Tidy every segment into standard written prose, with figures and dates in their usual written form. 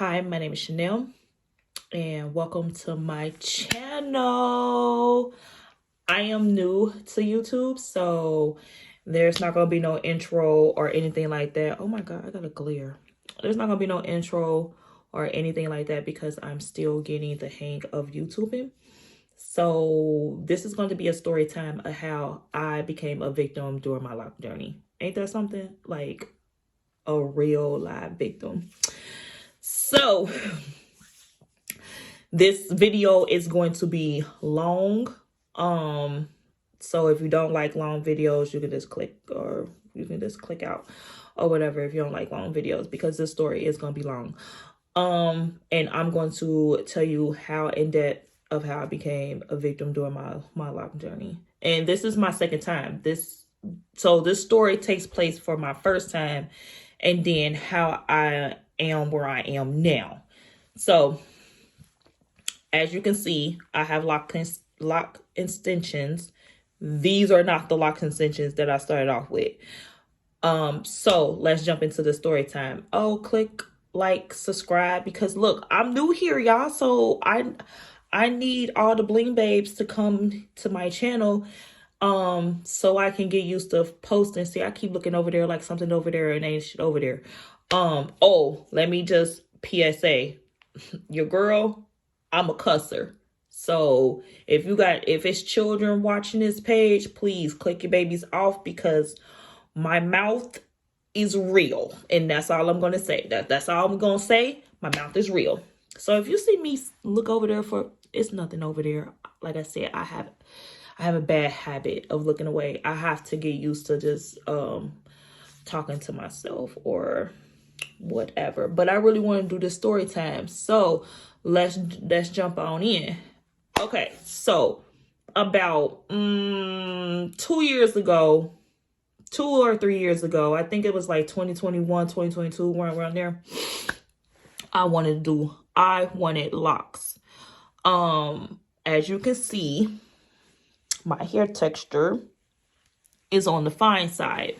Hi, my name is Chanel, and welcome to my channel. I am new to YouTube, so there's not going to be no intro or anything like that. Oh my God, I got a glare. There's not going to be no intro or anything like that because I'm still getting the hang of YouTubing. So this is going to be a story time of how I became a victim during my Loc journey. Ain't that something? Like a real live victim. So this video is going to be long. So if you don't like long videos, you can just click, or you can just click out or whatever if you don't like long videos, because this story is going to be long. And I'm going to tell you how in depth of how I became a victim during my Loc journey. And this is my second time. So this story takes place for my first time, and then how I am where I am now. So as you can see, I have lock extensions. These are not the lock extensions that I started off with. So let's jump into the story time. Oh, click like, subscribe, because look, I'm new here, y'all. So I need all the bling babes to come to my channel, so I can get used to posting. See, I keep looking over there like something over there and ain't shit over there. Oh, let me just PSA, your girl, I'm a cusser. So if it's children watching this page, please click your babies off, because my mouth is real, and that's all I'm gonna say. That's all I'm gonna say. My mouth is real. So if you see me look over there it's nothing over there. Like I said, I have a bad habit of looking away. I have to get used to just talking to myself or whatever. But I really want to do this story time. So let's jump on in. Okay, so about 2 years ago, 2 or 3 years ago, I think it was like 2021, 2022, around there, I wanted locks. As you can see, my hair texture is on the fine side.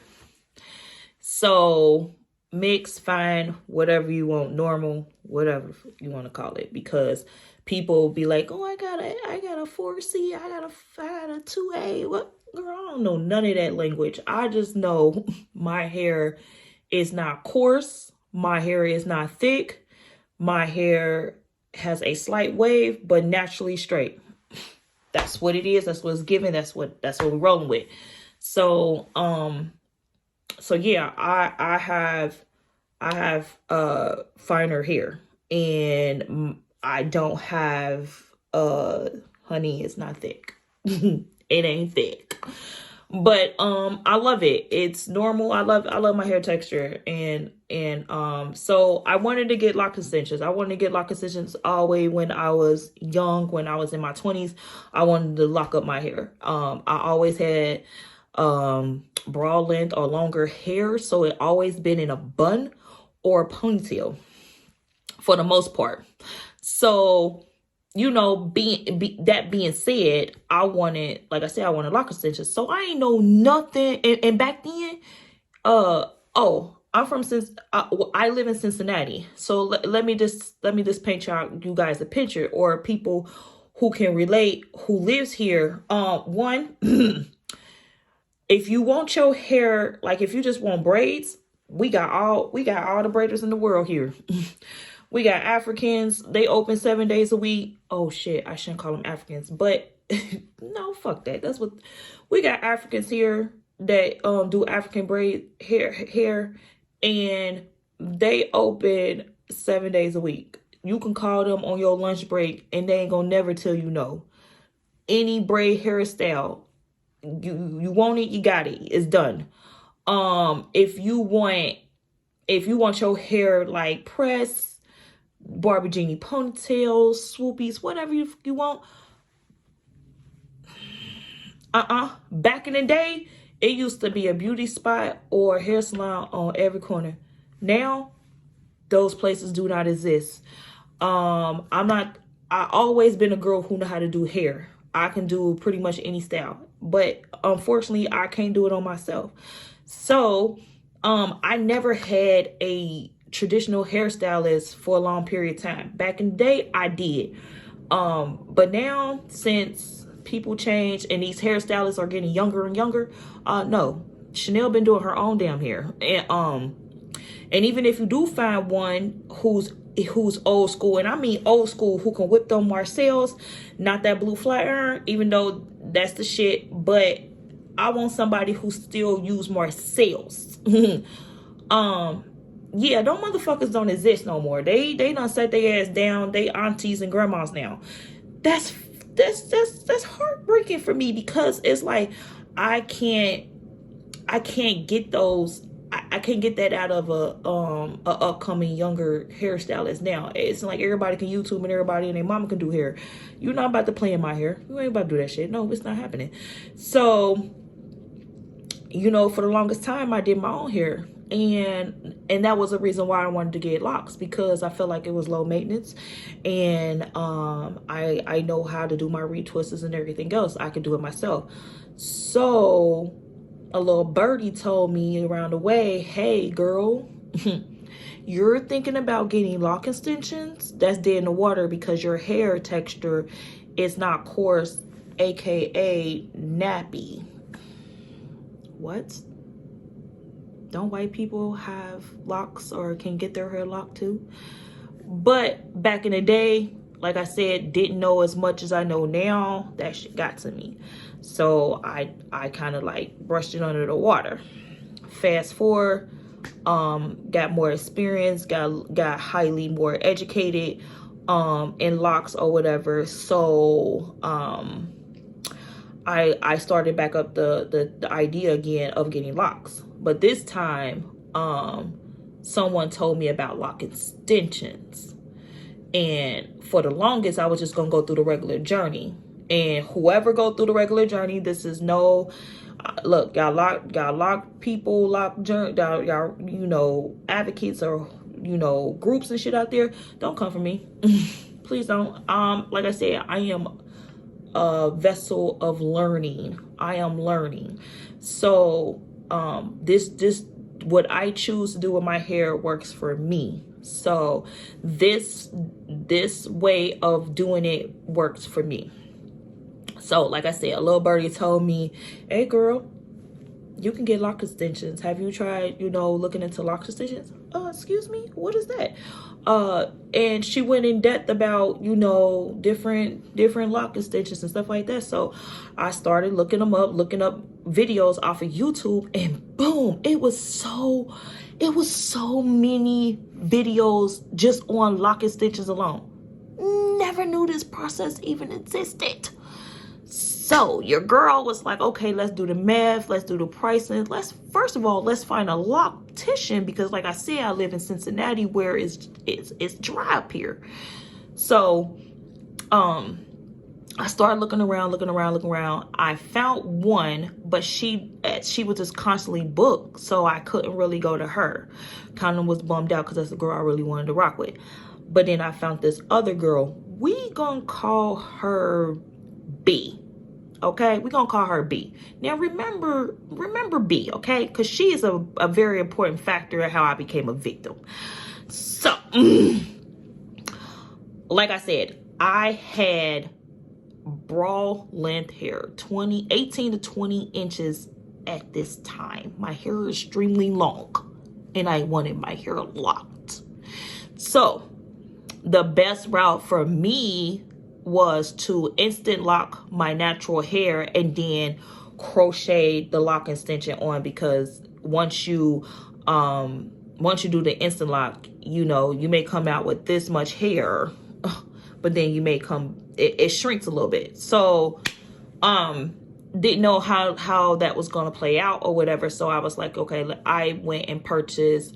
So mix, fine, whatever you want, normal, whatever you want to call it, because people be like, oh, I got a 4C, I got a 2A. What? Girl, I don't know none of that language. I just know my hair is not coarse. My hair is not thick. My hair has a slight wave, but naturally straight. That's what it is. That's what it's given. That's what we're rolling with. So, so yeah, I have finer hair, and I don't have honey, it's not thick. It ain't thick. But I love it. It's normal. I love my hair texture, and so I wanted to get lock extensions. I wanted to get lock extensions all the way when I was young, when I was in my 20s. I wanted to lock up my hair. I always had broad length or longer hair, so it always been in a bun or a ponytail for the most part. So, you know, that being said, I wanted lock extensions. So I ain't know nothing. And back then, I'm from I live in Cincinnati. So let me just paint you guys a picture, or people who can relate, who lives here. One, if you want your hair, like if you just want braids, we got all the braiders in the world here. We got Africans. They open 7 days a week. Oh shit, I shouldn't call them Africans, but no, fuck that. That's what we got. Africans here that do African braid hair, and they open 7 days a week. You can call them on your lunch break, and they ain't gonna never tell you no. Any braid hairstyle, you want it, you got it. It's done. If you want your hair like pressed, Barbie Genie ponytails, swoopies, whatever you want. Back in the day, it used to be a beauty spot or hair salon on every corner. Now, those places do not exist. I always been a girl who know how to do hair. I can do pretty much any style, but unfortunately, I can't do it on myself. So, I never had a traditional hairstylist for a long period of time. Back in the day, I did. But now, since people change and these hairstylists are getting younger and younger, no, Chanel been doing her own damn hair. And even if you do find one who's old school, and I mean old school, who can whip them Marcells, not that blue flat iron, even though that's the shit, but I want somebody who still use Marcells. Yeah, them motherfuckers don't exist no more. They done set their ass down. They aunties and grandmas now. That's heartbreaking for me, because it's like I can't get those. I can't get that out of a upcoming younger hairstylist now. It's like everybody can YouTube and everybody and their mama can do hair. You're not about to play in my hair. You ain't about to do that shit. No, it's not happening. So, you know, for the longest time I did my own hair. And that was the reason why I wanted to get locks, because I felt like it was low maintenance, and I know how to do my retwists and everything else. I could do it myself. So a little birdie told me around the way, hey girl, you're thinking about getting lock extensions? That's dead in the water, because your hair texture is not coarse, aka nappy. What? Don't white people have locks or can get their hair locked too? But back in the day, like I said, didn't know as much as I know now. That shit got to me. So I kind of like brushed it under the water. Fast forward, got more experience, got highly more educated in locks or whatever. So I started back up the idea again of getting locks. But this time, someone told me about lock extensions. And for the longest, I was just going to go through the regular journey. And whoever go through the regular journey, this is no... look, y'all lock people, y'all, you know, advocates or, you know, groups and shit out there. Don't come for me. Please don't. Like I said, I am a vessel of learning. I am learning. So... this what I choose to do with my hair works for me. So this way of doing it works for me. So like I said, a little birdie told me, hey girl, you can get lock extensions. Have you tried, you know, looking into lock extensions? Excuse me, what is that? And she went in depth about, you know, different lock extensions and stuff like that. So I started looking them up, looking up videos off of YouTube, and boom, it was so many videos just on lock extensions alone. Never knew this process even existed. So your girl was like, okay, let's do the math. Let's do the pricing. First of all, let's find a loctician, because like I said, I live in Cincinnati where it's dry up here. So, I started looking around. I found one, but she was just constantly booked. So I couldn't really go to her. Kind of was bummed out, because that's the girl I really wanted to rock with. But then I found this other girl. We gonna call her B. Okay, we're gonna call her B. Now remember B, okay? Because she is a very important factor in how I became a victim. So, like I said, I had bra length hair, 18 to 20 inches at this time. My hair is extremely long, and I wanted my hair locked. So, the best route for me was to instant lock my natural hair and then crochet the lock extension on, because once you do the instant lock, you know, you may come out with this much hair, but then you may it shrinks a little bit. So didn't know how that was gonna play out or whatever. So I was like, okay, I went and purchased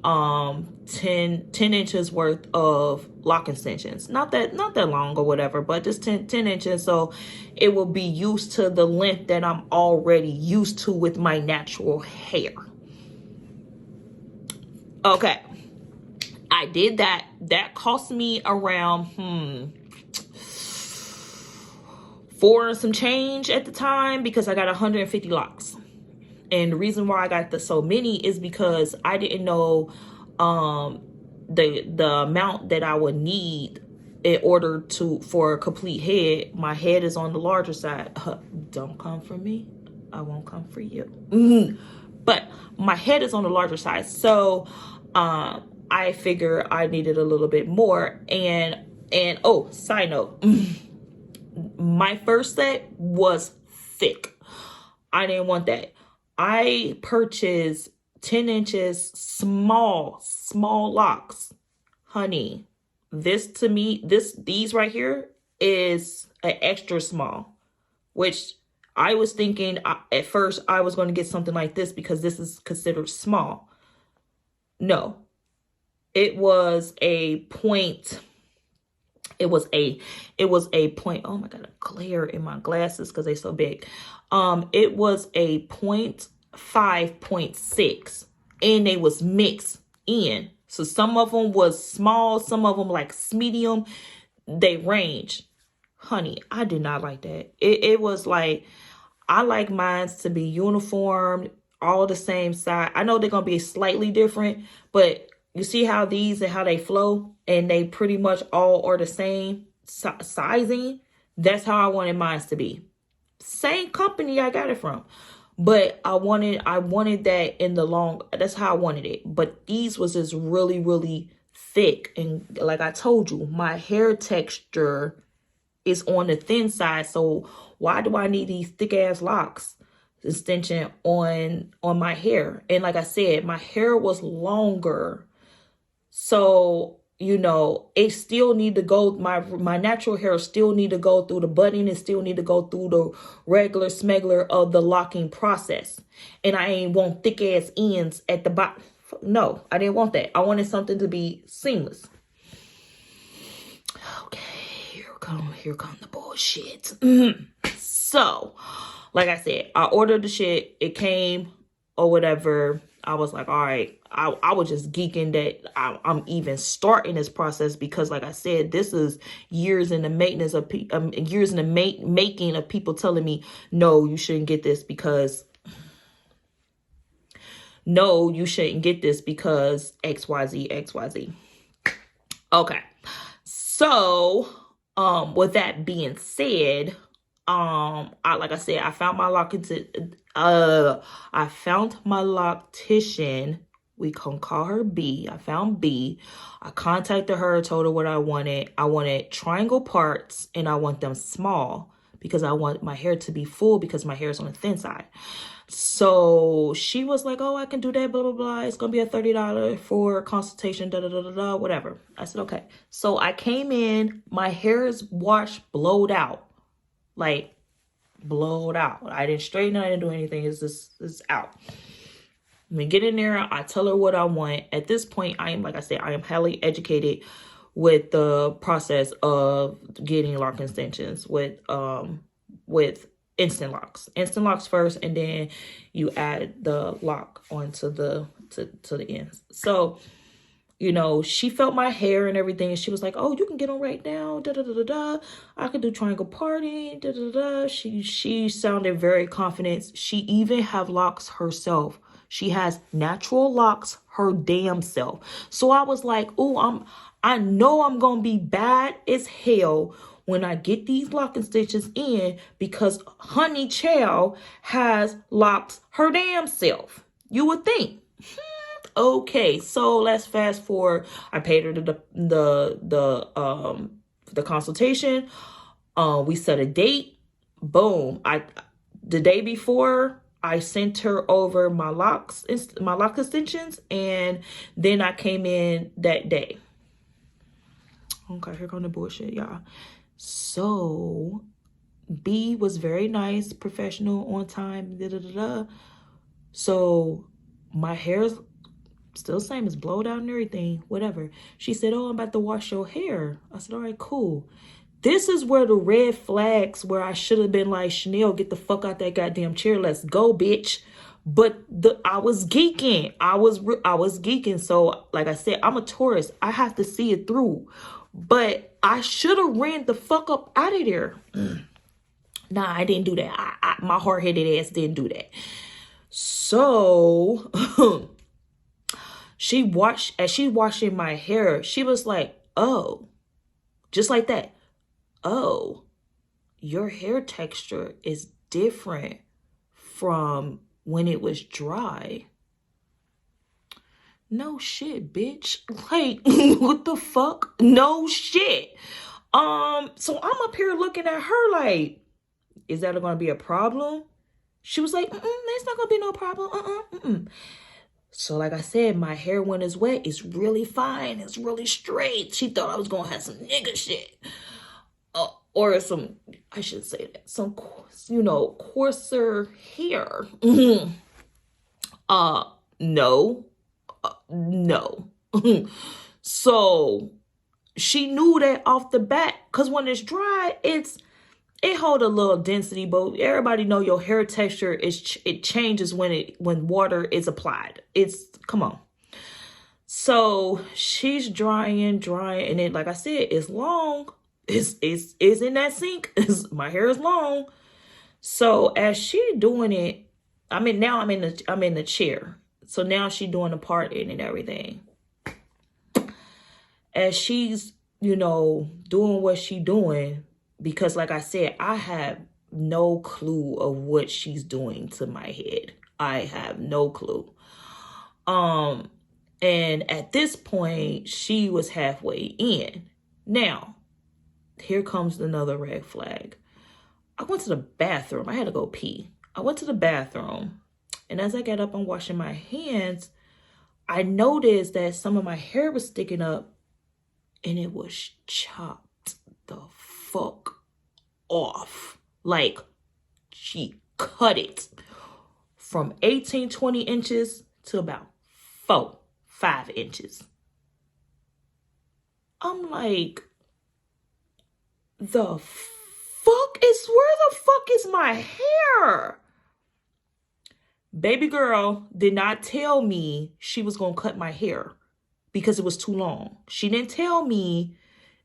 10 inches worth of lock extensions. Not that long or whatever, but just 10 inches, so it will be used to the length that I'm already used to with my natural hair. Okay, I did that. That cost me around 4 and some change at the time, because I got 150 locks. And the reason why I got so many is because I didn't know the amount that I would need in order for a complete head. My head is on the larger side. Don't come for me, I won't come for you. But my head is on the larger side, so I figure I needed a little bit more. And oh, side note, my first set was thick. I didn't want that. I purchased 10 inches small locks. Honey, this to me, these right here is an extra small, which I was thinking at first I was going to get something like this because this is considered small. No, it was a point. It was a point. Oh my God, a glare in my glasses because they're so big. It was a 0.5, 0.6, and they was mixed in. So some of them was small, some of them like medium. They range. Honey, I did not like that. It was like, I like mine to be uniform, all the same size. I know they're going to be slightly different, but you see how these and how they flow, and they pretty much all are the same sizing. That's how I wanted mine to be. Same company I got it from, but I wanted that in the long. That's how I wanted it. But these was just really, really thick, and like I told you, my hair texture is on the thin side. So why do I need these thick ass locks extension on my hair? And like I said, my hair was longer. So, you know, it still need to go, my natural hair still need to go through the budding and still need to go through the regular smuggler of the locking process. And I ain't want thick ass ends at the bottom. No, I didn't want that. I wanted something to be seamless. Okay, here come the bullshit. So, like I said, I ordered the shit. It came or whatever. I was like, all right. I was just geeking that I'm even starting this process because, like I said, this is years in the maintenance of years in the making of people telling me, no, you shouldn't get this because, no, you shouldn't get this because XYZ, XYZ. Okay. So, with that being said, like I said, I found my loctician. We can call her B. I found B. I contacted her, told her what I wanted. I wanted triangle parts and I want them small because I want my hair to be full because my hair is on the thin side. So she was like, oh, I can do that, blah, blah, blah. It's going to be a $30 for consultation, da, da, da, da, da, whatever. I said, okay. So I came in, my hair is washed, blowed out. Like, blowed out. I didn't straighten it, I didn't do anything. It's out. We get in there, I tell her what I want. At this point, I am, like I said, I am highly educated with the process of getting lock extensions with instant locks. Instant locks first, and then you add the lock onto the to the ends. So, you know, she felt my hair and everything, and she was like, oh, you can get on right now, da da da da da. I can do triangle parting, da da da da. She sounded very confident. She even have locks herself. She has natural locks her damn self. So I was like, oh, I know I'm gonna be bad as hell when I get these locking stitches in because Honey Chow has locks her damn self. You would think. Okay, so let's fast forward. I paid her the consultation. We set a date. Boom. The day before, I sent her over my lock extensions, and then I came in that day. Okay, here come the bullshit, y'all. So B was very nice, professional, on time, da da da da. So my hair's still the same, it's blowed out and everything, whatever. She said, oh, I'm about to wash your hair. I said, all right, cool. This is where the red flags, where I should have been like, Chanel, get the fuck out that goddamn chair. Let's go, bitch. But I was geeking. I was geeking. So, like I said, I'm a Taurus. I have to see it through. But I should have ran the fuck up out of there. Nah, I didn't do that. My hard-headed ass didn't do that. So, as she washing my hair, she was like, oh, just like that. Oh, your hair texture is different from when it was dry. No shit, bitch. Like, what the fuck? No shit. So I'm up here looking at her like, is that going to be a problem? She was like, that's not going to be no problem. So like I said, my hair when it's wet, it's really fine. It's really straight. She thought I was going to have some nigga shit. Or some, I should say that, some, you know, coarser hair. No. No. So she knew that off the bat, because when it's dry, it hold a little density, but everybody know your hair texture it changes when water is applied. Come on. So she's drying, and then like I said, it's long. It's in that sink. My hair is long. So as she doing it, I'm in the chair. So now she doing the parting and everything. As she's, you know, doing what she doing, because like I said, I have no clue of what she's doing to my head. I have no clue. And at this point, she was halfway in. Now, here comes another red flag. I went to the bathroom. I had to go pee. I went to the bathroom. And as I got up and washing my hands, I noticed that some of my hair was sticking up, and it was chopped the fuck off. Like, she cut it from 18, 20 inches to about 5 inches. I'm like, where the fuck is my hair? Baby girl did not tell me she was going to cut my hair because it was too long. She didn't tell me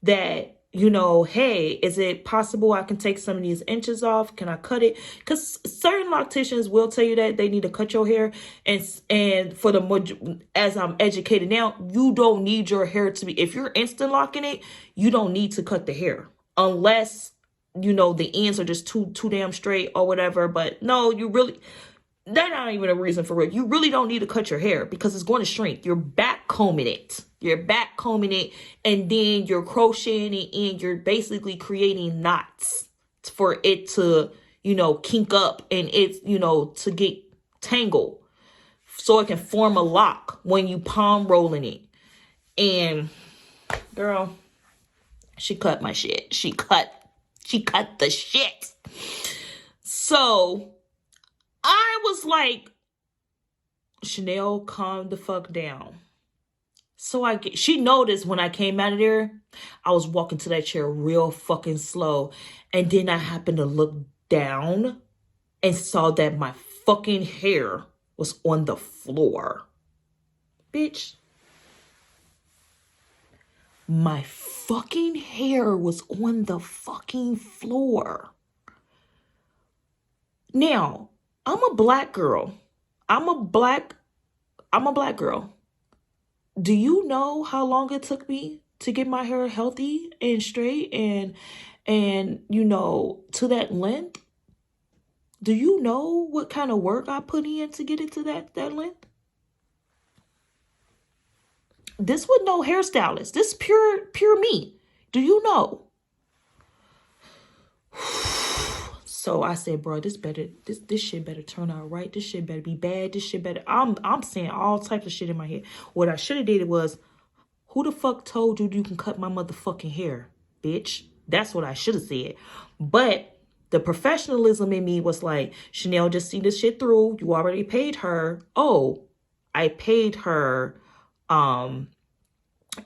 that, you know, hey, is it possible I can take some of these inches off? Can I cut it? Because certain locticians will tell you that they need to cut your hair. And for the, as I'm educated now, you don't need your hair to be, if you're instant locking it, you don't need to cut the hair. Unless, you know, the ends are just too damn straight or whatever. But no, that's not even a reason for it. You really don't need to cut your hair because it's going to shrink. You're back combing it. And then you're crocheting it in. You're basically creating knots for it to, you know, kink up and it's, you know, to get tangled so it can form a lock when you palm rolling it. And girl, she cut my shit. She cut the shit. So I was like, Chanel, calm the fuck down. So she noticed when I came out of there, I was walking to that chair real fucking slow. And then I happened to look down and saw that my fucking hair was on the floor. Bitch. My fucking hair was on the fucking floor. Now, I'm a black girl. I'm a black girl. Do you know how long it took me to get my hair healthy and straight and you know, to that length? Do you know what kind of work I put in to get it to that length? This was no hairstylist. This pure me. Do you know? So I said, bro, this shit better turn out right. This shit better be bad. This shit better. I'm saying all types of shit in my head. What I should have did was, who the fuck told you can cut my motherfucking hair, bitch? That's what I should have said. But the professionalism in me was like, Chanel, just see this shit through. You already paid her. Oh, I paid her $800,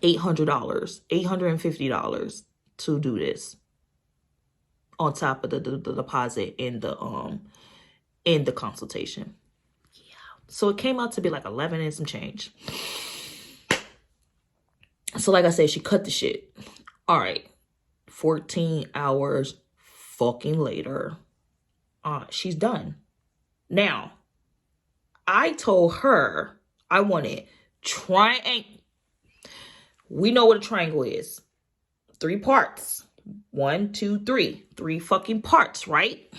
$850 to do this. On top of the deposit in the consultation. Yeah. So it came out to be like 11 and some change. So like I said, she cut the shit. All right. 14 hours fucking later. She's done. Now, I told her I wanted Triangle. We know what a triangle is. 3 parts. 1, 2, 3. 3 fucking parts, right?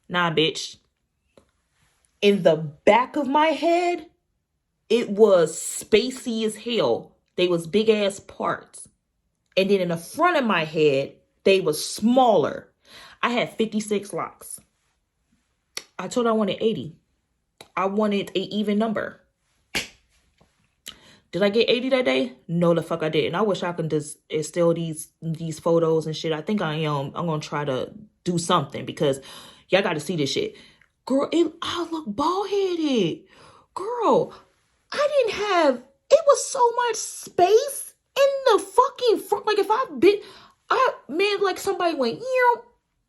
Nah, bitch. In the back of my head, it was spacey as hell. They was big ass parts. And then in the front of my head, they was smaller. I had 56 locks. I told her I wanted 80. I wanted an even number. Did I get 80 that day? No, the fuck I didn't. I wish I could just still these photos and shit. I think I am. I'm gonna try to do something because y'all got to see this shit. Girl, I look bald headed. Girl, I didn't have. It was so much space in the fucking front. Like if man, like somebody went,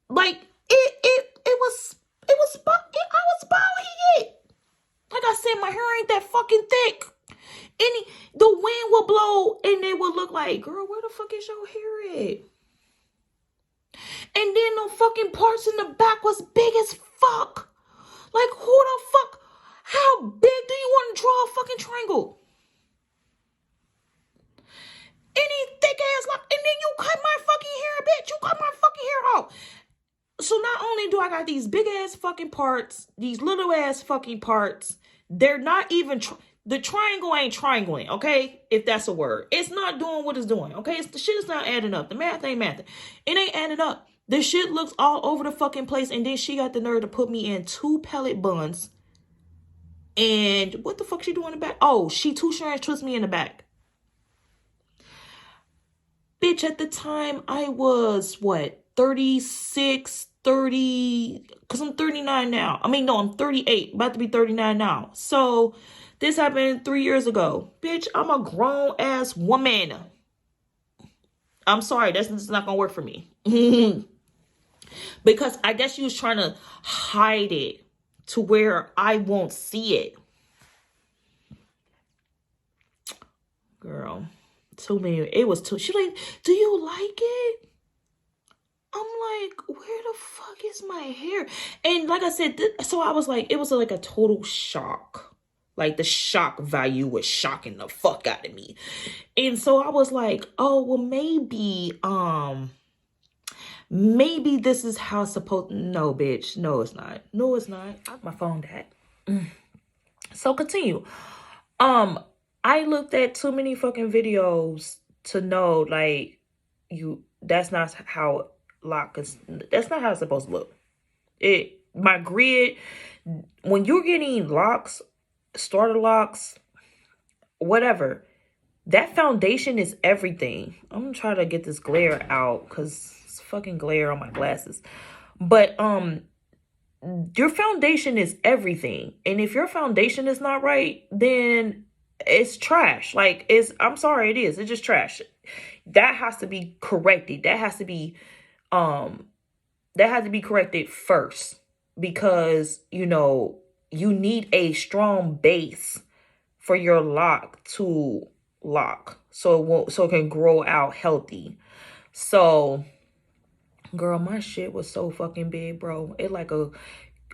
like I was bald headed. Like I said, my hair ain't that fucking thick. The wind would blow and it would look like, girl, where the fuck is your hair at? And then the fucking parts in the back was big as fuck. Like, who the fuck? How big do you want to draw a fucking triangle? Any thick ass lock, and then you cut my fucking hair, bitch. You cut my fucking hair off. So not only do I got these big ass fucking parts, these little ass fucking parts, they're not even, the triangle ain't triangling, okay? If that's a word. It's not doing what it's doing, okay? The shit is not adding up. The math ain't mathing. It ain't adding up. The shit looks all over the fucking place, and then she got the nerve to put me in 2 pellet buns. And what the fuck she doing in the back? Oh, she too strange twists me in the back. Bitch, at the time, I was, what, 36, 30, because I'm 39 now. I mean, no, I'm 38, about to be 39 now. So, this happened 3 years ago. Bitch, I'm a grown-ass woman. I'm sorry, that's not going to work for me. Because I guess she was trying to hide it to where I won't see it. Girl, too many. It was too. She's like, do you like it? I'm like, where the fuck is my hair? And like I said, so I was like, it was like a total shock. Like the shock value was shocking the fuck out of me. And so I was like, oh, well, maybe this is how it's supposed. No, bitch. No, it's not. No, it's not. My phone died. So continue. I looked at too many fucking videos to know, like, that's not how that's not how it's supposed to look. My grid, when you're getting locks, starter locks, whatever, that foundation is everything. I'm gonna try to get this glare out because it's fucking glare on my glasses. But your foundation is everything. And if your foundation is not right, then it's trash. Like, I'm sorry, it is. It's just trash. That has to be corrected. That has to be corrected first, because, you need a strong base for your lock to lock, so it can grow out healthy. So, girl, my shit was so fucking big, bro. It like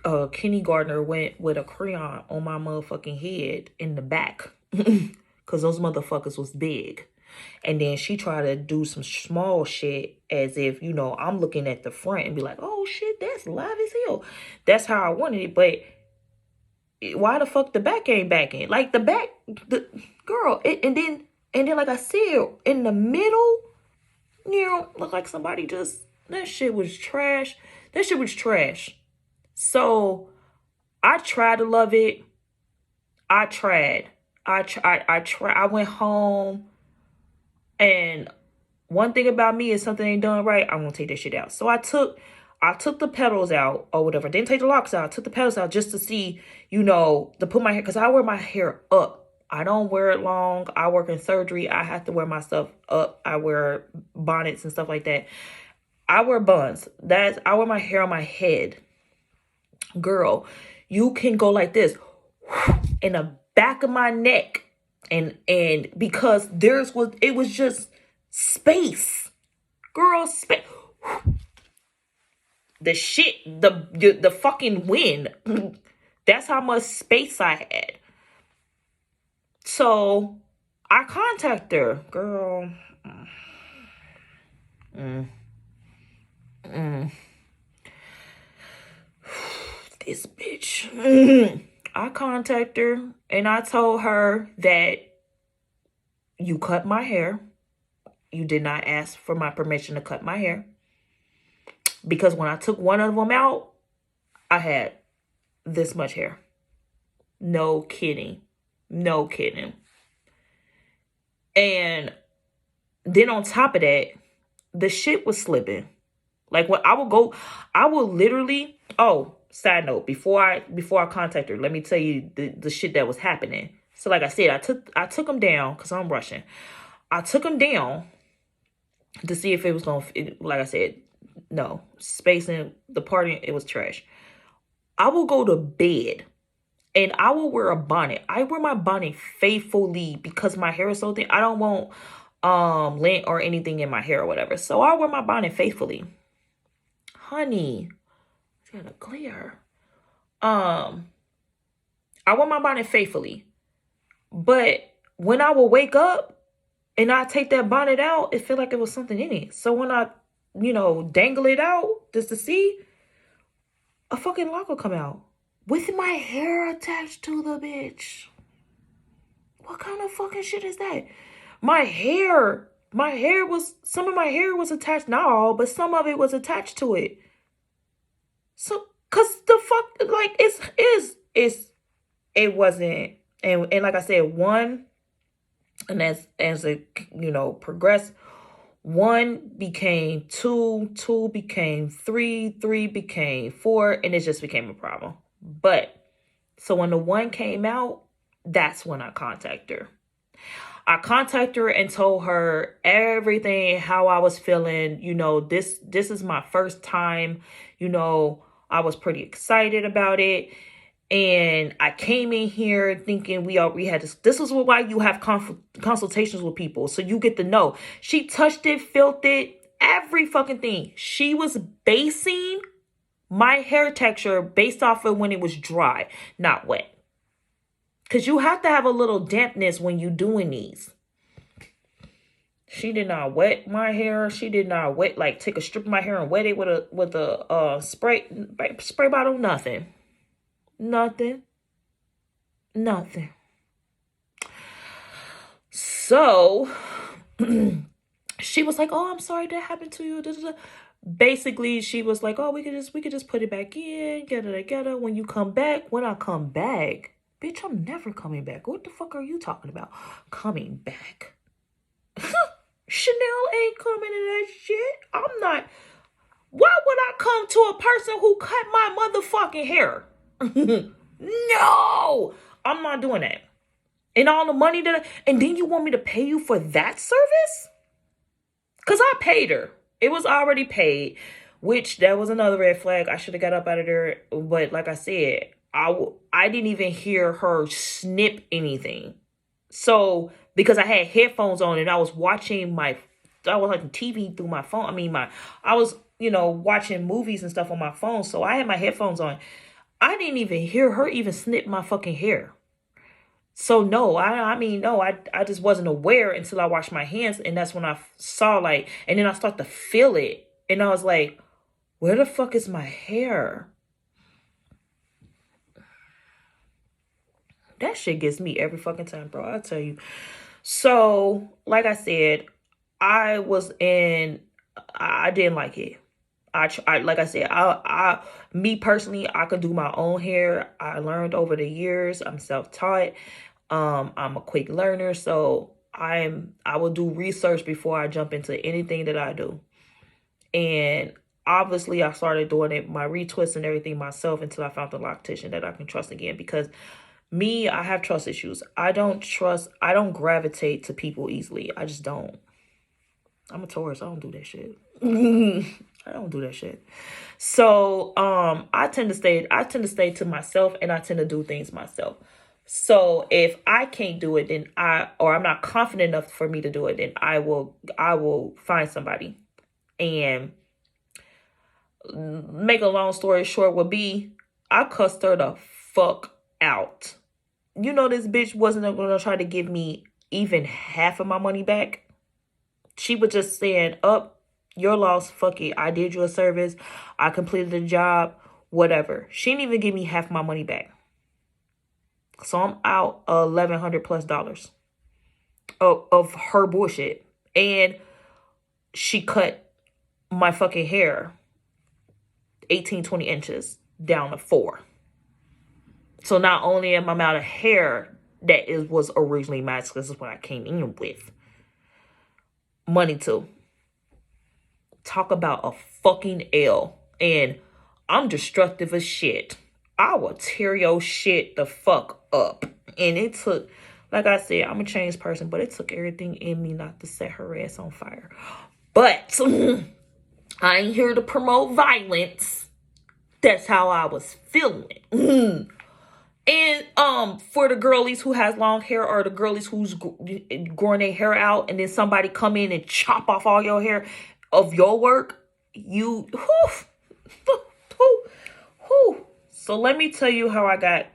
a kindergartner went with a crayon on my motherfucking head in the back. Because those motherfuckers was big. And then she tried to do some small shit as if, I'm looking at the front and be like, oh shit, that's live as hell. That's how I wanted it. But why the fuck the back ain't back in? Like the back, girl, and then like I said, in the middle, look like somebody that shit was trash. That shit was trash. So I tried to love it. I tried. I went home, and one thing about me is something ain't done right, I'm gonna take that shit out. So I took the petals out or whatever. Didn't take the locks out. I took the petals out just to see, to put my hair, because I wear my hair up. I don't wear it long. I work in surgery. I have to wear my stuff up. I wear bonnets and stuff like that. I wear buns. I wear my hair on my head. Girl, you can go like this in the back of my neck, and because it was just space, girl, space. The shit, the fucking wind. That's how much space I had. So I contact her. Girl. This bitch. I contact her and I told her that you cut my hair. You did not ask for my permission to cut my hair. Because when I took one of them out, I had this much hair. No kidding. No kidding. And then on top of that, the shit was slipping. Like when I would literally, oh, side note, before I contact her, let me tell you the shit that was happening. So like I said, I took them down because I'm rushing. I took them down to see if it was going to, like I said, no, spacing, the party, it was trash. I will go to bed and I will wear a bonnet. I wear my bonnet faithfully because my hair is so thin. I don't want lint or anything in my hair or whatever. So I wear my bonnet faithfully. Honey, it's gonna clear. I wear my bonnet faithfully. But when I will wake up and I take that bonnet out, it feel like it was something in it. So when I, dangle it out just to see, a fucking lock will come out with my hair attached to the bitch. What kind of fucking shit is that? Some of my hair was attached, not all, but some of it was attached to it. So, cause the fuck, like, it wasn't, and like I said, one, and as it, progressed, one became two, two became three, three became four, and it just became a problem. But, so when the one came out, that's when I contacted her. I contacted her and told her everything, how I was feeling. This is my first time. I was pretty excited about it. And I came in here thinking we had this is why you have consultations with people. So you get to know. She touched it, felt it, every fucking thing. She was basing my hair texture based off of when it was dry, not wet. Because you have to have a little dampness when you're doing these. She did not wet my hair. She did not take a strip of my hair and wet it with a spray bottle. Nothing. So she was like, "Oh, I'm sorry that happened to you." Basically, she was like, "Oh, we could just put it back in, get it together. When you come back, when I come back, bitch, I'm never coming back. What the fuck are you talking about? Coming back? Chanel ain't coming to that shit. I'm not. Why would I come to a person who cut my motherfucking hair? No, I'm not doing that. And all the money and then you want me to pay you for that service? Because I paid her. It was already paid, which that was another red flag. I should have got up out of there. But like I said, I didn't even hear her snip anything. So, because I had headphones on and I was watching TV through my phone. I was, watching movies and stuff on my phone. So I had my headphones on. I didn't even hear her even snip my fucking hair. So no, I just wasn't aware until I washed my hands. And that's when I saw and then I start to feel it. And I was like, where the fuck is my hair? That shit gets me every fucking time, bro. I'll tell you. So, like I said, I didn't like it. Like I said, me personally, I could do my own hair. I learned over the years. I'm self-taught. I'm a quick learner. So I will do research before I jump into anything that I do. And obviously I started doing it, my retwists and everything myself until I found the loctician that I can trust again. Because me, I have trust issues. I don't gravitate to people easily. I just don't. I'm a Taurus. I don't do that shit. I don't do that shit. So, I tend to stay to myself and I tend to do things myself. So if I can't do it, then I'm not confident enough for me to do it, then I will find somebody. And make a long story short would be, I cussed her the fuck out. You know, this bitch wasn't going to try to give me even half of my money back. She was just saying, up, your loss, fuck it. I did you a service. I completed the job, whatever. She didn't even give me half my money back. So I'm out $1,100+ of her bullshit. And she cut my fucking hair 18, 20 inches down to 4. So not only am I out of hair that was originally mine, because this is what I came in with. Money too. Talk about a fucking L. And I'm destructive as shit. I will tear your shit the fuck up. And it took, like I said, I'm a changed person, but it took everything in me not to set her ass on fire. But I ain't here to promote violence. That's how I was feeling. And for the girlies who has long hair, or the girlies who's growing their hair out, and then somebody come in and chop off all your hair of your work, you So let me tell you how I got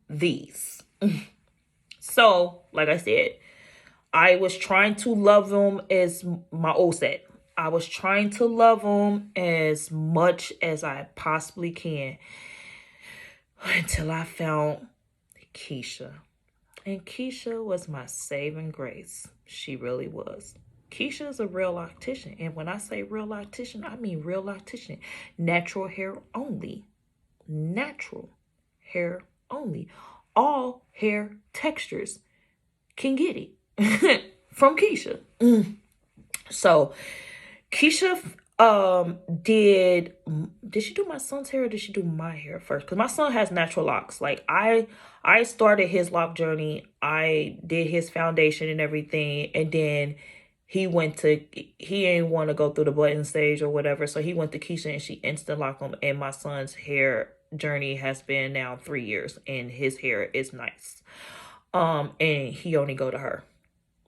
these. So, like I said, I was trying to love them as my old set. I was trying to love them as much as I possibly can, until I found Keisha. And Keisha was my saving grace. She really was. Keisha is a real loctician. And when I say real loctician, I mean real loctician. Natural hair only. Natural hair only. All hair textures can get it from Keisha. So Keisha did she do my son's hair, or did she do my hair first? Because my son has natural locks. Like I started his Loc Journey. I did his foundation and everything, and then he didn't want to go through the button stage or whatever, so he went to Keisha and she instant locked him. And my son's hair journey has been now 3 years, and his hair is nice. And he only go to her.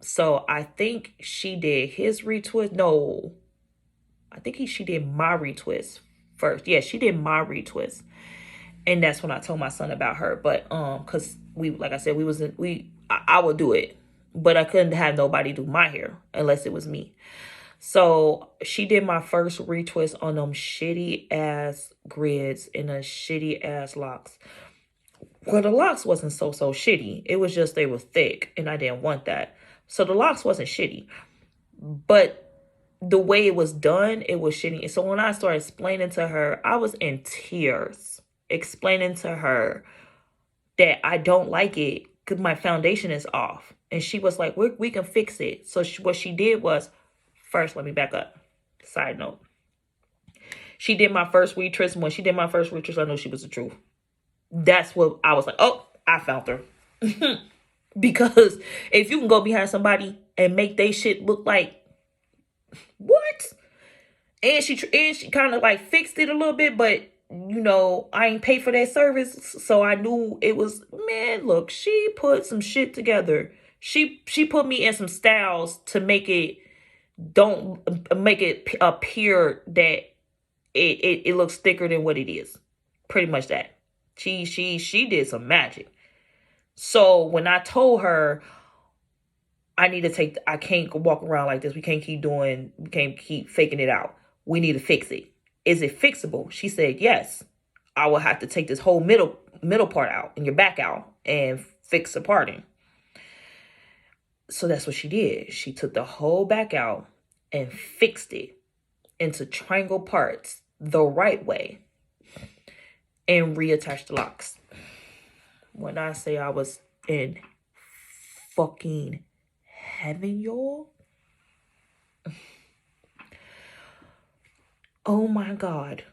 So I think she did his retwist. No, I think she did my retwist first. Yeah, she did my retwist. And that's when I told my son about her. But because like I said, I would do it, but I couldn't have nobody do my hair unless it was me. So she did my first retwist on them shitty ass grids and the shitty ass locks. Well, the locks wasn't so shitty. It was just they were thick, and I didn't want that. So the locks wasn't shitty, but the way it was done, it was shitty. And so when I started explaining to her, I was in tears explaining to her that I don't like it because my foundation is off. And she was like, we can fix it. So what she did was, first, let me back up. Side note. She did my first retwist. When she did my first retwist, I knew she was the truth. That's what I was like, oh, I found her. Because if you can go behind somebody and make they shit look like, what? And she kind of like fixed it a little bit, but you know, I ain't paid for that service, so I knew it was, man, look, she put some shit together. She put me in some styles to make it, don't make it appear that it looks thicker than what it is. Pretty much that. She did some magic. So when I told her, I can't walk around like this. We can't keep faking it out. We need to fix it. Is it fixable? She said, yes. I will have to take this whole middle part out and your back out and fix the parting. So that's what she did. She took the whole back out and fixed it into triangle parts the right way and reattached the locks. When I say I was in fucking heaven, y'all. Oh my God.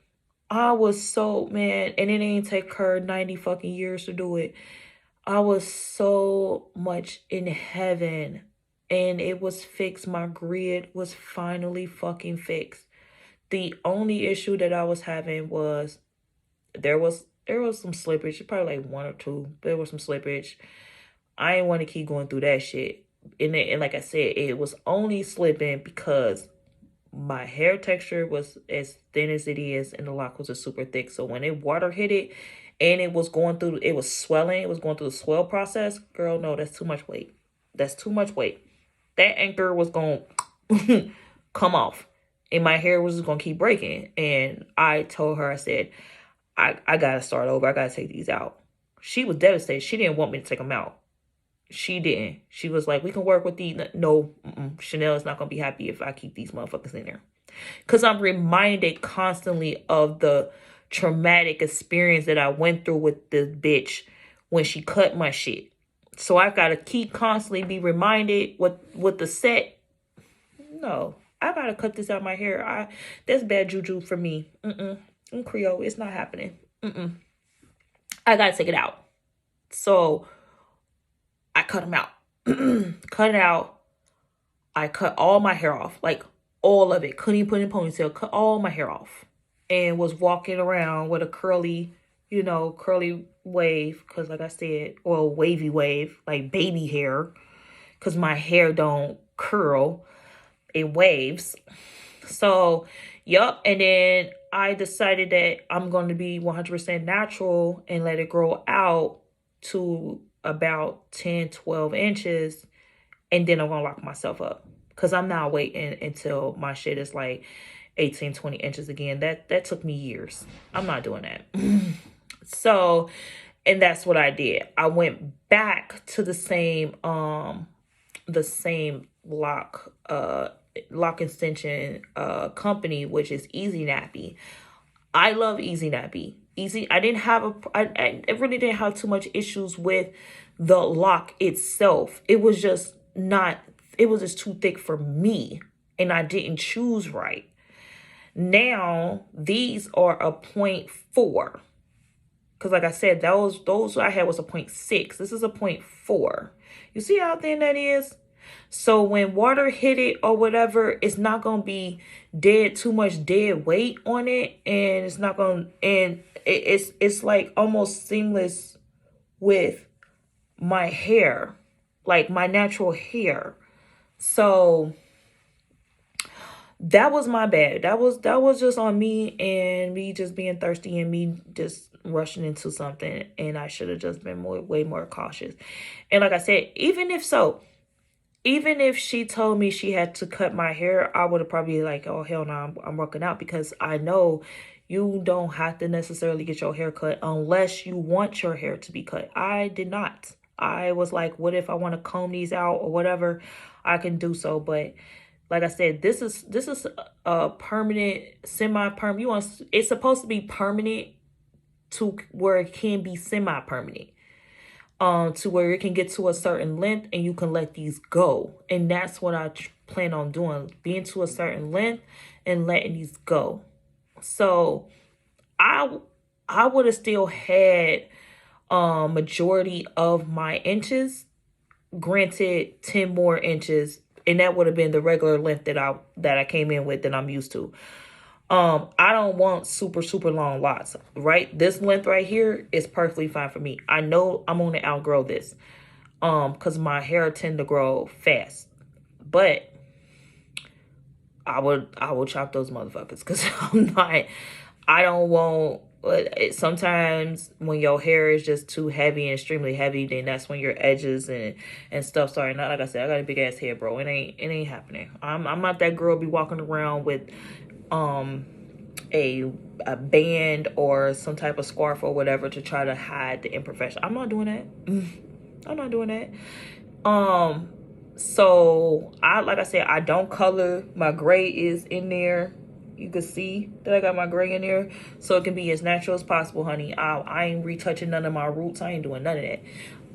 I was so, man, and it didn't take her 90 fucking years to do it. I was so much in heaven, and it was fixed. My grid was finally fucking fixed. The only issue that I was having was there was some slippage, probably like 1 or 2. There was some slippage. I didn't want to keep going through that shit. And like I said, it was only slipping because my hair texture was as thin as it is, and the lock was super thick. So when water hit it, and it was going through, it was swelling, it was going through the swell process, girl, no, that's too much weight. That's too much weight. That anchor was going to come off, and my hair was just going to keep breaking. And I told her, I said, I got to start over. I got to take these out. She was devastated. She didn't want me to take them out. She didn't. She was like, we can work with these. No, Chanel is not going to be happy if I keep these motherfuckers in there. Because I'm reminded constantly of the traumatic experience that I went through with this bitch when she cut my shit. So I got to keep constantly be reminded with the set. No, I got to cut this out of my hair. That's bad juju for me. In Creole, it's not happening. I got to take it out. So I cut them out. Cut it out. I cut all my hair off. Like, all of it. Couldn't even put in a ponytail. Cut all my hair off. And was walking around with a curly wave. Because like I said, or a wavy wave. Like baby hair. Because my hair don't curl. It waves. So, yup. And then I decided that I'm going to be 100% natural and let it grow out to about 10, 12 inches. And then I'm going to lock myself up. Because I'm not waiting until my shit is like 18, 20 inches again. That took me years. I'm not doing that. So, and that's what I did. I went back to the same lock extension company, which is Easy Nappy. I love Easy Nappy. I really didn't have too much issues with the lock itself. It was just too thick for me, and I didn't choose right. Now these are a 0.4, because like I said, those I had was a 0.6. This is a 0.4. You see how thin that is? So when water hit it or whatever, it's not going to be too much dead weight on it. And it's not going to, and it's like almost seamless with my hair, like my natural hair. So that was my bad. That was just on me, and me just being thirsty and me just rushing into something. And I should have just been way more cautious. And like I said, even if she told me she had to cut my hair, I would have probably like, oh, hell no, I'm working out, because I know you don't have to necessarily get your hair cut unless you want your hair to be cut. I did not. I was like, what if I want to comb these out or whatever? I can do so. But like I said, this is a permanent, semi-permanent. It's supposed to be permanent to where it can be semi-permanent. To where it can get to a certain length and you can let these go. And that's what I plan on doing, being to a certain length and letting these go. So I would have still had majority of my inches, granted 10 more inches, and that would have been the regular length that I came in with that I'm used to. I don't want super long locks, right? This length right here is perfectly fine for me. I know I'm going to outgrow this, because my hair tend to grow fast, but I would chop those motherfuckers, because I don't want, sometimes when your hair is just too heavy and extremely heavy, then that's when your edges and stuff start. Not like I said, I got a big ass head, bro. It ain't happening. I'm not that girl be walking around with a band or some type of scarf or whatever to try to hide the imperfection. I'm not doing that. I'm not doing that. So like I said, I don't color. My gray is in there. You can see that I got my gray in there, so it can be as natural as possible, honey. I ain't retouching none of my roots. I ain't doing none of that.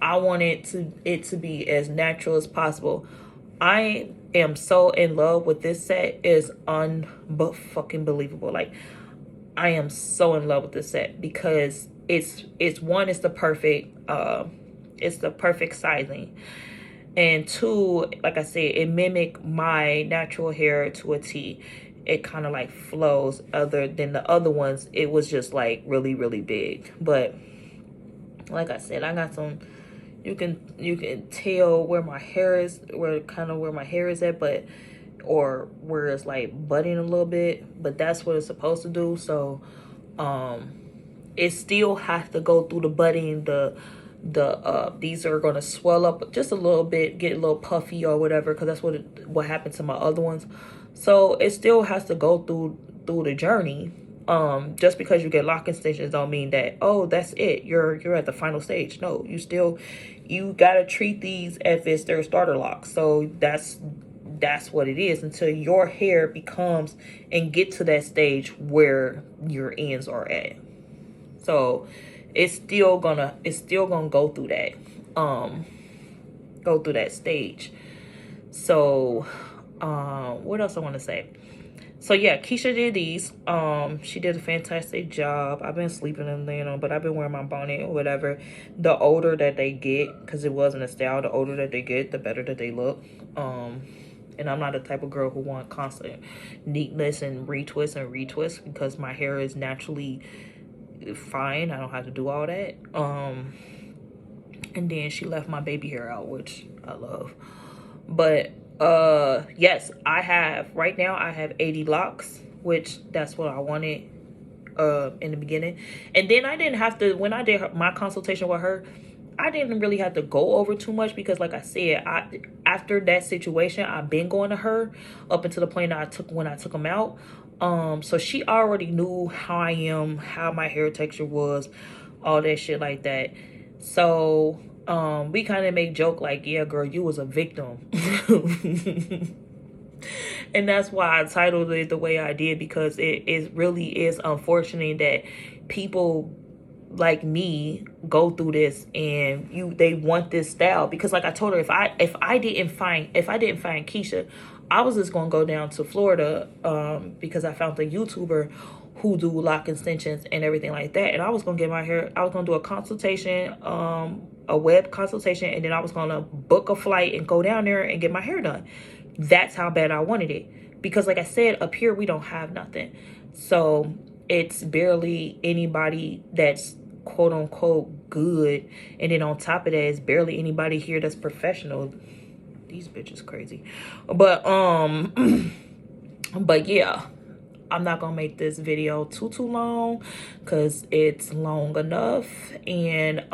I want it to be as natural as possible. I am so in love with this set. It's fucking believable. Like, I am so in love with this set because it's the perfect sizing, and two, like I said, it mimic my natural hair to a T. It kind of like flows, other than the other ones. It was just like really big. But like I said, I got some, you can tell where my hair is, where my hair is at, but, or where it's like budding a little bit, but that's what it's supposed to do. So it still has to go through the budding. These are going to swell up just a little bit, get a little puffy or whatever, because that's what happened to my other ones. So it still has to go through the journey. Just because you get lock extensions don't mean that, oh, that's it, you're at the final stage. No, you gotta treat these as if they're starter locks. So that's what it is until your hair becomes and get to that stage where your ends are at. So it's still gonna go through that stage. So what else I want to say? So yeah, Keisha did these. She did a fantastic job. I've been sleeping in them, but I've been wearing my bonnet or whatever. The older that they get, because it wasn't a style, the older that they get, the better that they look. And I'm not the type of girl who want constant neatness and retwist because my hair is naturally fine. I don't have to do all that. And then she left my baby hair out, which I love. But yes, right now I have 80 locks, which that's what I wanted in the beginning. And then I didn't have to, when I did my consultation with her, I didn't really have to go over too much because, like I said, after that situation, I've been going to her up until the point that when I took them out. So she already knew how I am, how my hair texture was, all that shit like that. So we kind of make joke like, yeah, girl, you was a victim. And that's why I titled it the way I did, because it really is unfortunate that people like me go through this and they want this style. Because like I told her, if I didn't find Keisha, I was just gonna go down to Florida because I found the YouTuber who do lock extensions and everything like that, and I was gonna get my hair, I was gonna do a consultation, a web consultation, and then I was gonna book a flight and go down there and get my hair done. That's how bad I wanted it, because like I said, up here we don't have nothing. So it's barely anybody that's quote unquote good, and then on top of that, it's barely anybody here that's professional. These bitches crazy. But but yeah, I'm not gonna make this video too long because it's long enough. And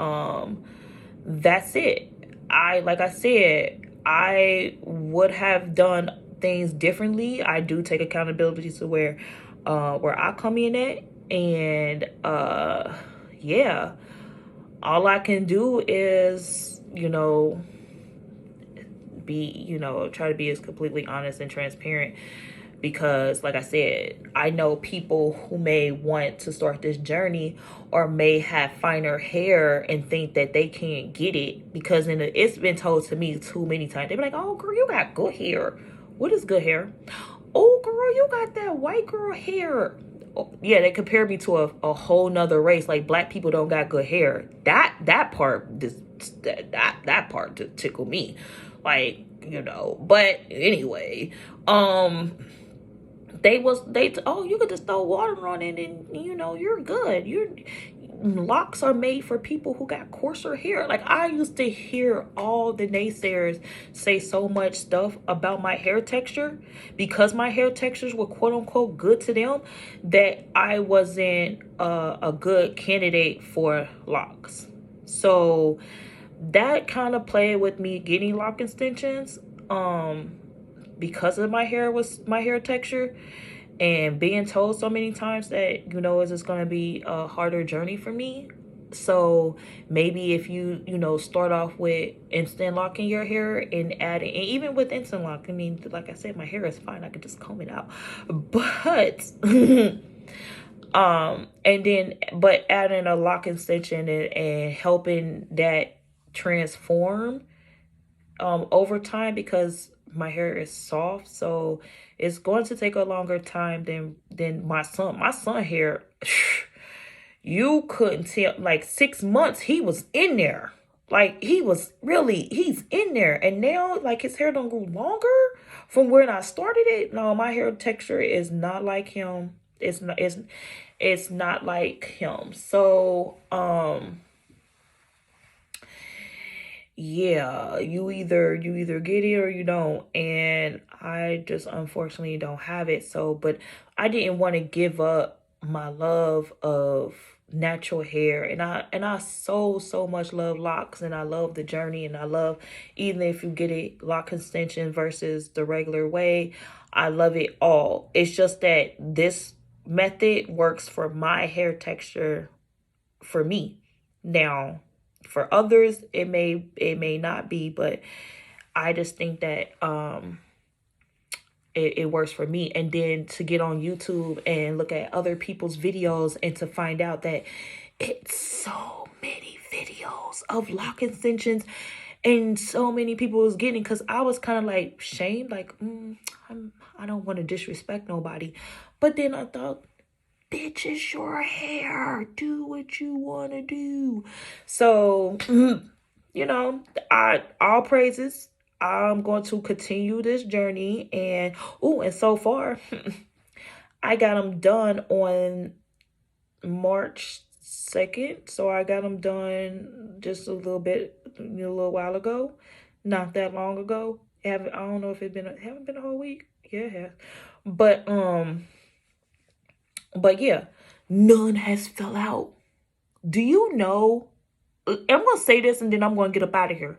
that's it. Like I said, I would have done things differently. I do take accountability to where I come in at. And yeah, all I can do is, try to be as completely honest and transparent. Because like I said, I know people who may want to start this journey or may have finer hair and think that they can't get it, because it's been told to me too many times. They be like, oh girl, you got good hair. What is good hair? Oh girl, you got that white girl hair. Oh, yeah, they compare me to a whole nother race. Like, black people don't got good hair. That part to tickle me. Like, but anyway, you could just throw water on it and you're good. Locks are made for people who got coarser hair. Like, I used to hear all the naysayers say so much stuff about my hair texture, because my hair textures were quote unquote good to them, that I wasn't a good candidate for locks. So that kind of played with me getting lock extensions, because of my hair texture, and being told so many times that it's just going to be a harder journey for me. So maybe if you start off with instant locking your hair and adding, and even with instant lock, I mean, like I said, my hair is fine, I could just comb it out, but but adding a lock extension and helping that transform over time, because my hair is soft, so it's going to take a longer time than my son hair. You couldn't tell, like 6 months he was in there, like he's in there, and now like his hair don't grow longer from when I started it. No, my hair texture is not like him. It's not like him. So yeah, you either get it or you don't, and I just unfortunately don't have it. So, but I didn't want to give up my love of natural hair, and I so much love locks, and I love the journey, and I love, even if you get a lock extension versus the regular way, I love it all. It's just that this method works for my hair texture, for me. Now for others it may not be, but I just think that it works for me. And then to get on YouTube and look at other people's videos and to find out that it's so many videos of lock extensions and so many people was getting, because I was kind of like shamed, like I don't want to disrespect nobody, but then I thought, bitch, it's your hair, do what you want to do. So you know, all praises. I'm going to continue this journey, and so far I got them done on March 2nd. So I got them done just a little while ago, not that long ago. I don't know if haven't been a whole week. Yeah, it has. But yeah, none has fell out. Do you know? I'm going to say this and then I'm going to get up out of here.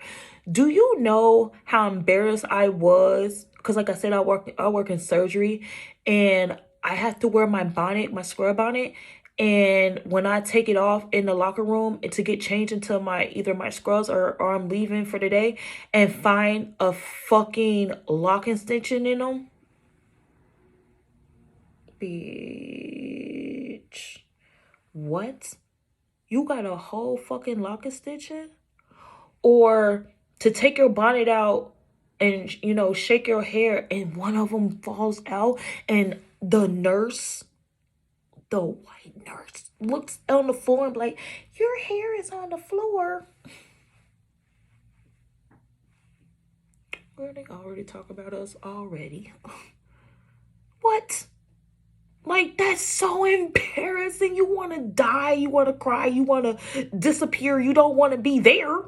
Do you know how embarrassed I was? Because like I said, I work in surgery, and I have to wear my bonnet, my scrub bonnet. And when I take it off in the locker room to get changed into either my scrubs or I'm leaving for the day, and find a fucking lock extension in them. Bitch. What? You got a whole fucking lock extension? Or to take your bonnet out and, shake your hair and one of them falls out, and the white nurse, looks on the floor and be like, your hair is on the floor. Girl, they already talk about us already. What? Like, that's so embarrassing. You want to die. You want to cry. You want to disappear. You don't want to be there.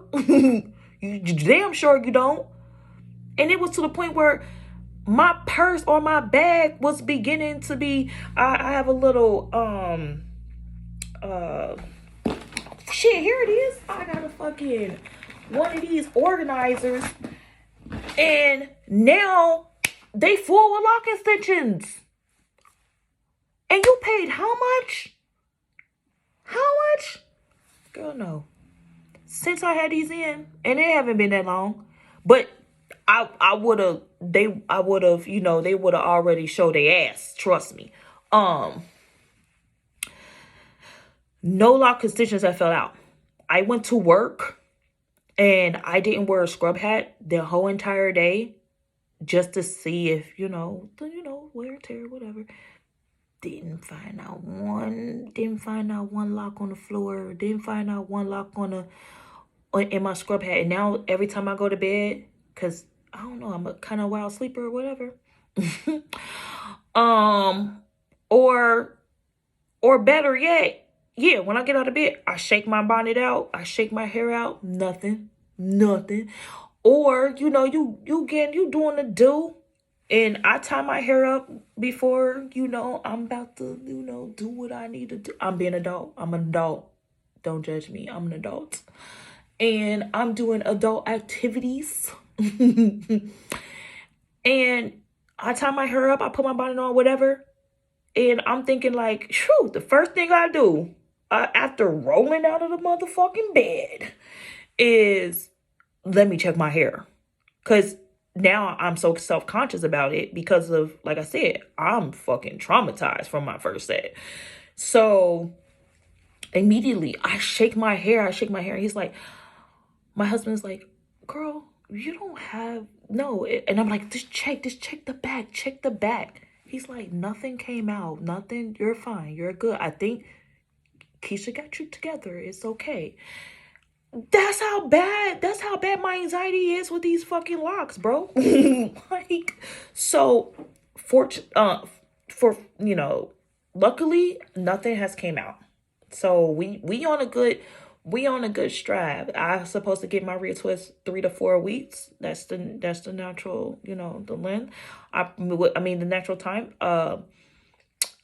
You damn sure you don't. And it was to the point where my purse or my bag was beginning to be, I have a little, shit, here it is. I got a fucking one of these organizers, and now they full with lock extensions. And you paid how much? How much? Girl, no. Since I had these in, and it haven't been that long, but I would have, they would have already showed their ass. Trust me. No lock extensions that fell out. I went to work and I didn't wear a scrub hat the whole entire day, just to see if, wear and tear, whatever. Didn't find out one lock on the floor. Didn't find out one lock in my scrub hat. And now every time I go to bed, because I don't know, I'm a kind of wild sleeper or whatever. Or better yet, yeah, when I get out of bed, I shake my bonnet out. I shake my hair out. Nothing. Or, you doing the do. And I tie my hair up before, I'm about to, do what I need to do. I'm being an adult. I'm an adult. Don't judge me. I'm an adult. And I'm doing adult activities. And I tie my hair up. I put my bonnet on, whatever. And I'm thinking like, shoo, the first thing I do after rolling out of the motherfucking bed is let me check my hair. Because now I'm so self-conscious about it because of, like I said, I'm fucking traumatized from my first set. So immediately I shake my hair. He's like, my husband's like, girl, you don't have, no. And I'm like, just check the back. He's like, nothing came out. Nothing. You're fine. You're good. I think Keisha got you together. It's okay. That's how bad my anxiety is with these fucking locks, bro. So luckily nothing has came out. So we on a good stride. I'm supposed to get my retwist 3 to 4 weeks. That's the natural, the length. The natural time.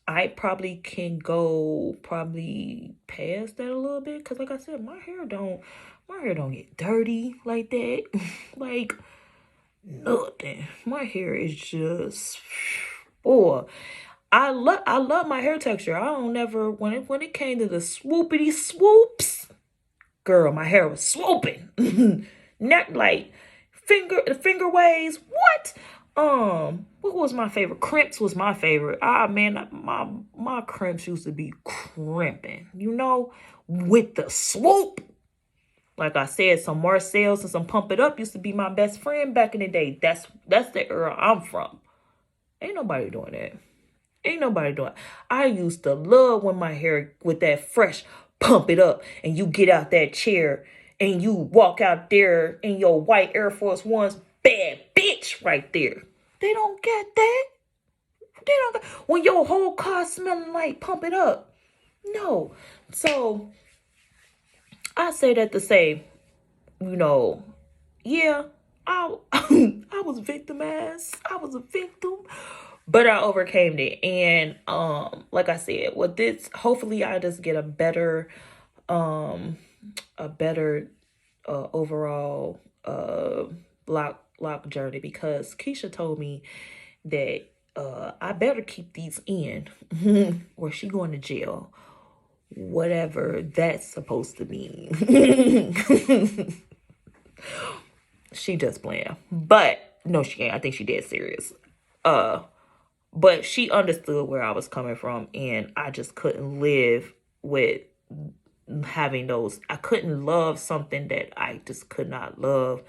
I probably can go past that a little bit, because like I said, my hair don't get dirty like that. Like nothing. My hair is just, boy. I love my hair texture. I don't never, when it came to the swoopity swoops, girl, my hair was swooping. Not like finger waves. What? What was my favorite? Crimps was my favorite. Ah man, my crimps used to be crimping, you know, with the swoop. Like I said, some Marcel's and some Pump It Up used to be my best friend back in the day. That's the era I'm from. Ain't nobody doing that. Ain't nobody doing it. I used to love when my hair with that fresh Pump It Up, and you get out that chair and you walk out there in your white Air Force Ones, bad bitch right there. They don't get that. They don't get, when your whole car smelling like Pump It Up. No. So I say that to say, you know, yeah, I I was victimized. I was a victim, but I overcame it. And like I said, with this, hopefully I just get a better overall Loc Journey, because Keisha told me that I better keep these in or she going to jail, whatever that's supposed to mean. She just playing, but no, she ain't. I think she dead serious. But she understood where I was coming from, and I just couldn't live with having those. I couldn't love something that I just could not love,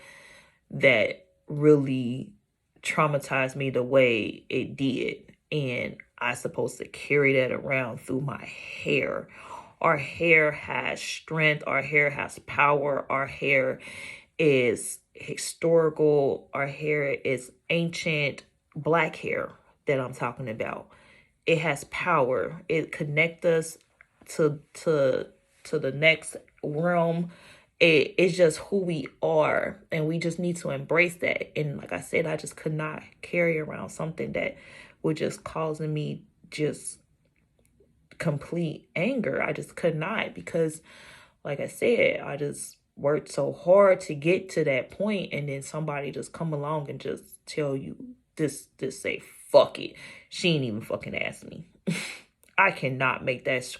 that really traumatized me the way it did. And I supposed to carry that around through my hair. Our hair has strength. Our hair has power. Our hair is historical. Our hair is ancient. Black hair that I'm talking about. It has power. It connects us to the next realm. It's just who we are, and we just need to embrace that. And like I said, I just could not carry around something that was just causing me just complete anger. I just could not, because like I said, I just worked so hard to get to that point, and then somebody just come along and just tell you this say fuck it. She ain't even fucking ask me. I cannot make that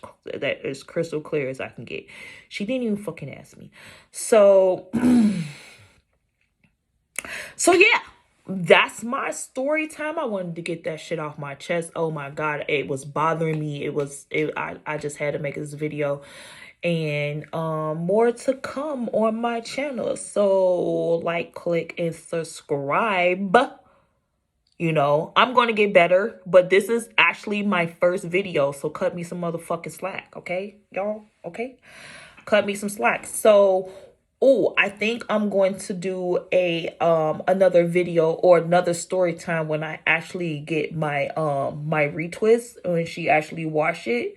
as crystal clear as I can get. She didn't even fucking ask me. So yeah, that's my story time. I wanted to get that shit off my chest. Oh my God, it was bothering me. I just had to make this video. And more to come on my channel. So like, click, and subscribe. You know, I'm going to get better, but this is actually my first video, so cut me some motherfucking slack, okay, y'all? Okay, cut me some slack. So, I think I'm going to do another video or another story time when I actually get my my retwist, when she actually wash it,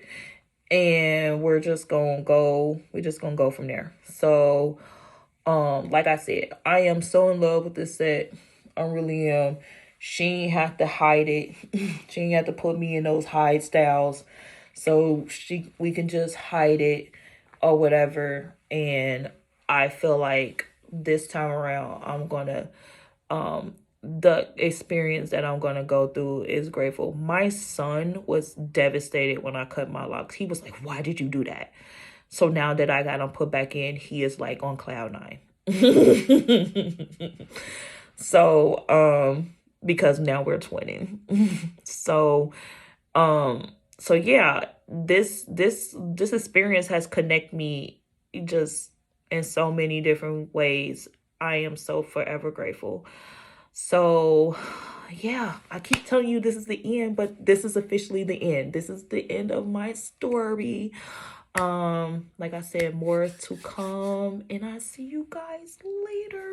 and we're just gonna go from there. So, like I said, I am so in love with this set. I really am. She ain't have to hide it. She ain't have to put me in those hide styles. So we can just hide it or whatever. And I feel like this time around, I'm gonna the experience that I'm gonna go through is grateful. My son was devastated when I cut my locks. He was like, "Why did you do that?" So now that I got him put back in, he is like on cloud 9. So because now we're twinning. So yeah, this experience has connected me just in so many different ways. I am so forever grateful. So yeah, I keep telling you this is the end, but this is officially the end. This is the end of my story. Like I said, more to come, and I see you guys later.